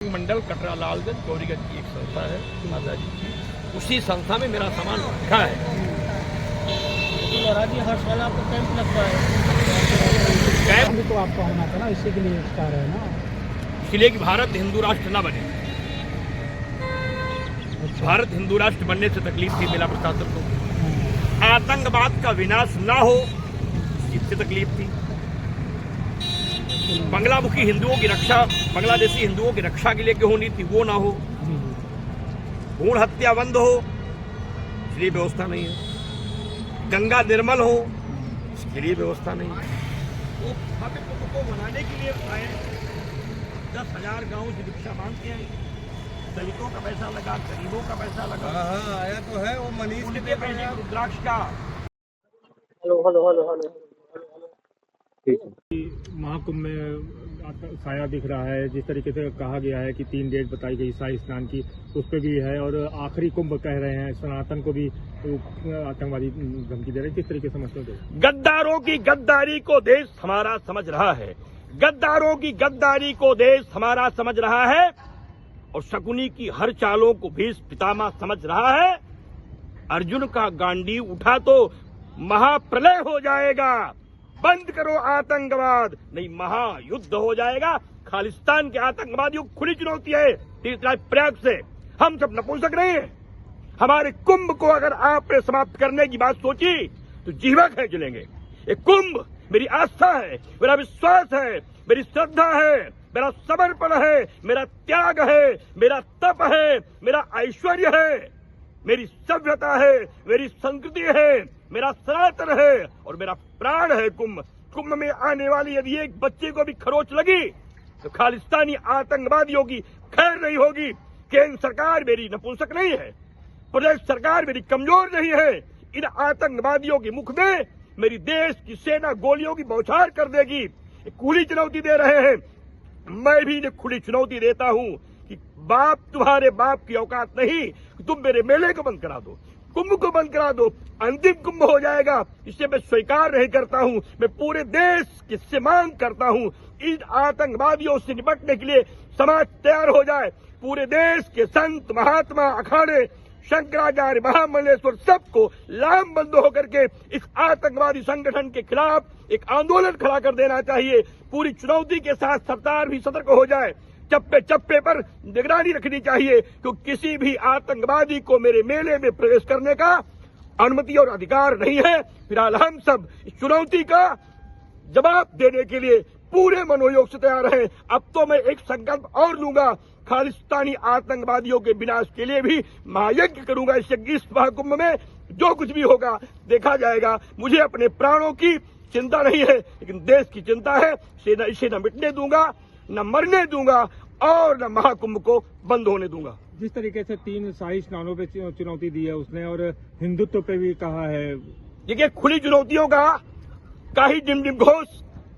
मंडल कटरा लालगंज गौरीगंज की एक संस्था है माता जी की, उसी संस्था में मेरा सामान रखा है। महाराज जी हर साल आपको कैंप लगता है, कैंप तो आपका होना था ना, इसी के लिए चाह रहे हैं ना, इसलिए कि भारत हिंदू राष्ट्र न बने। भारत हिंदू राष्ट्र बनने से तकलीफ थी मेरा प्रशासन को, आतंकवाद का विनाश ना हो इससे तकलीफ थी, बांग्लामुखी हिंदुओं की रक्षा, बांग्लादेशी हिंदुओं की रक्षा के लिए क्यों होनी थी वो ना हो, भ्रूण हत्या बंद हो इसलिए व्यवस्था नहीं है, गंगा निर्मल हो इसके लिए व्यवस्था नहीं है। वो भव्य कुंभ को मनाने के लिए आए, 10,000 गाँव से भिक्षा मांगते हैं, दलितों का पैसा लगा, गरीबों का पैसा लगा, हाँ आया तो है वो मनीष उनके पैसे रुद्राक्ष का। हेलो महाकुंभ में साया दिख रहा है, जिस तरीके से कहा गया है कि 3 डेट बताई गई शाही स्नान की, उस पर भी है, और आखिरी कुंभ कह रहे हैं, सनातन को भी आतंकवादी धमकी दे रहे हैं, किस तरीके से समझते हैं? गद्दारों की गद्दारी को देश हमारा समझ रहा है, गद्दारों की गद्दारी को देश हमारा समझ रहा है, और शकुनी की हर चालों को भीष्म पितामह समझ रहा है। अर्जुन का गांडी उठा तो महाप्रलय हो जाएगा, बंद करो आतंकवाद नहीं महायुद्ध हो जाएगा। खालिस्तान के आतंकवादियों को खुली चुनौती है तीर्थराज प्रयाग से, हम सब नपुंसक नहीं है। हमारे कुंभ को अगर आपने समाप्त करने की बात सोची तो जीवा खींच लेंगे। ये कुंभ मेरी आस्था है, मेरा विश्वास है, मेरी श्रद्धा है, मेरा समर्पण है, मेरा त्याग है, मेरा तप है, मेरा ऐश्वर्य है, मेरी सभ्यता है, मेरी संस्कृति है, मेरा सनातन है और मेरा प्राण है कुंभ। कुंभ में आने वाली यदि एक बच्चे को भी खरोच लगी तो खालिस्तानी आतंकवादियों की खैर नहीं होगी। केंद्र सरकार मेरी नपुंसक नहीं है, प्रदेश सरकार मेरी कमजोर नहीं है। इन आतंकवादियों के मुख में मेरी देश की सेना गोलियों की बौछार कर देगी। ये खुली चुनौती दे रहे हैं, मैं भी इन्हें खुली चुनौती देता हूं कि बाप तुम्हारे बाप की औकात नहीं, तुम मेरे मेले को बंद करा दो, कुंभ को बंद करा दो, अंतिम कुंभ हो जाएगा। इसे मैं स्वीकार नहीं करता हूं। मैं पूरे देश की से मांग करता हूं, इन आतंकवादियों से निपटने के लिए समाज तैयार हो जाए। पूरे देश के संत महात्मा अखाड़े शंकराचार्य महामंडलेश्वर सबको लामबंद होकर के इस आतंकवादी संगठन के खिलाफ एक आंदोलन खड़ा कर देना चाहिए। पूरी चुनौती के साथ सरकार भी सतर्क हो जाए, चप्पे चप्पे पर निगरानी रखनी चाहिए, क्योंकि किसी भी आतंकवादी को मेरे मेले में प्रवेश करने का अनुमति और अधिकार नहीं है। फिलहाल हम सब इस चुनौती का जवाब देने के लिए पूरे मनोयोग से तैयार हैं। अब तो मैं एक संकल्प और लूंगा, खालिस्तानी आतंकवादियों के विनाश के लिए भी महायज्ञ करूंगा। इस महाकुंभ में जो कुछ भी होगा देखा जाएगा। मुझे अपने प्राणों की चिंता नहीं है, लेकिन देश की चिंता है। इसे न मिटने दूंगा, न मरने दूंगा और न महाकुंभ को बंद होने दूंगा। जिस तरीके से 3 शाही स्नानों पे चुनौती दी है उसने, और हिंदुत्व पे भी कहा है, देखिए खुली चुनौतियों का ही डिम घोष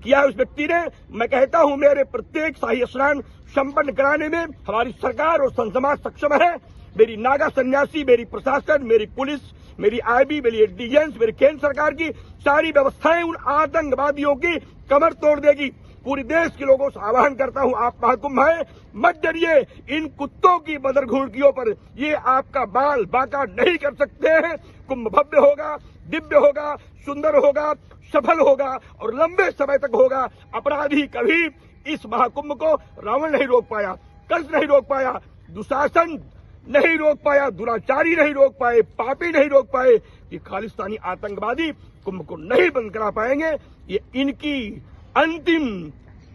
किया है उस व्यक्ति ने। मैं कहता हूं मेरे प्रत्येक शाही स्नान संपन्न कराने में हमारी सरकार और संत समाज सक्षम है। मेरी नागा सन्यासी, मेरी प्रशासन, मेरी पुलिस, मेरी आईबी, मेरी इंटेलिजेंस, मेरी केंद्र सरकार की सारी व्यवस्थाएं उन आतंकवादियों की कमर तोड़ देगी। पूरे देश के लोगों से आह्वान करता हूं, आप महाकुंभ है, मत डरिए। इन कुत्तों की बदरघुड़कियों पर ये आपका बाल बांका नहीं कर सकते हैं। कुंभ भव्य होगा, दिव्य होगा, सुंदर होगा, सफल होगा और लंबे समय तक होगा। अपराधी कभी इस महाकुंभ को रावण नहीं रोक पाया, कंस नहीं रोक पाया, दुशासन नहीं रोक पाया, दुराचारी नहीं रोक पाए, पापी नहीं रोक पाए। ये खालिस्तानी आतंकवादी कुंभ को नहीं बंद करा पाएंगे। ये इनकी अंतिम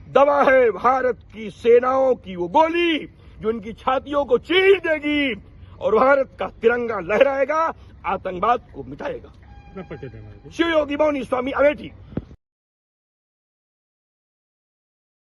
दवा है, भारत की सेनाओं की वो गोली जो इनकी छातियों को चीर देगी और भारत का तिरंगा लहराएगा, आतंकवाद को मिटाएगा। कितना परिचय देना है? शिव योगी मौनी स्वामी अमेठी।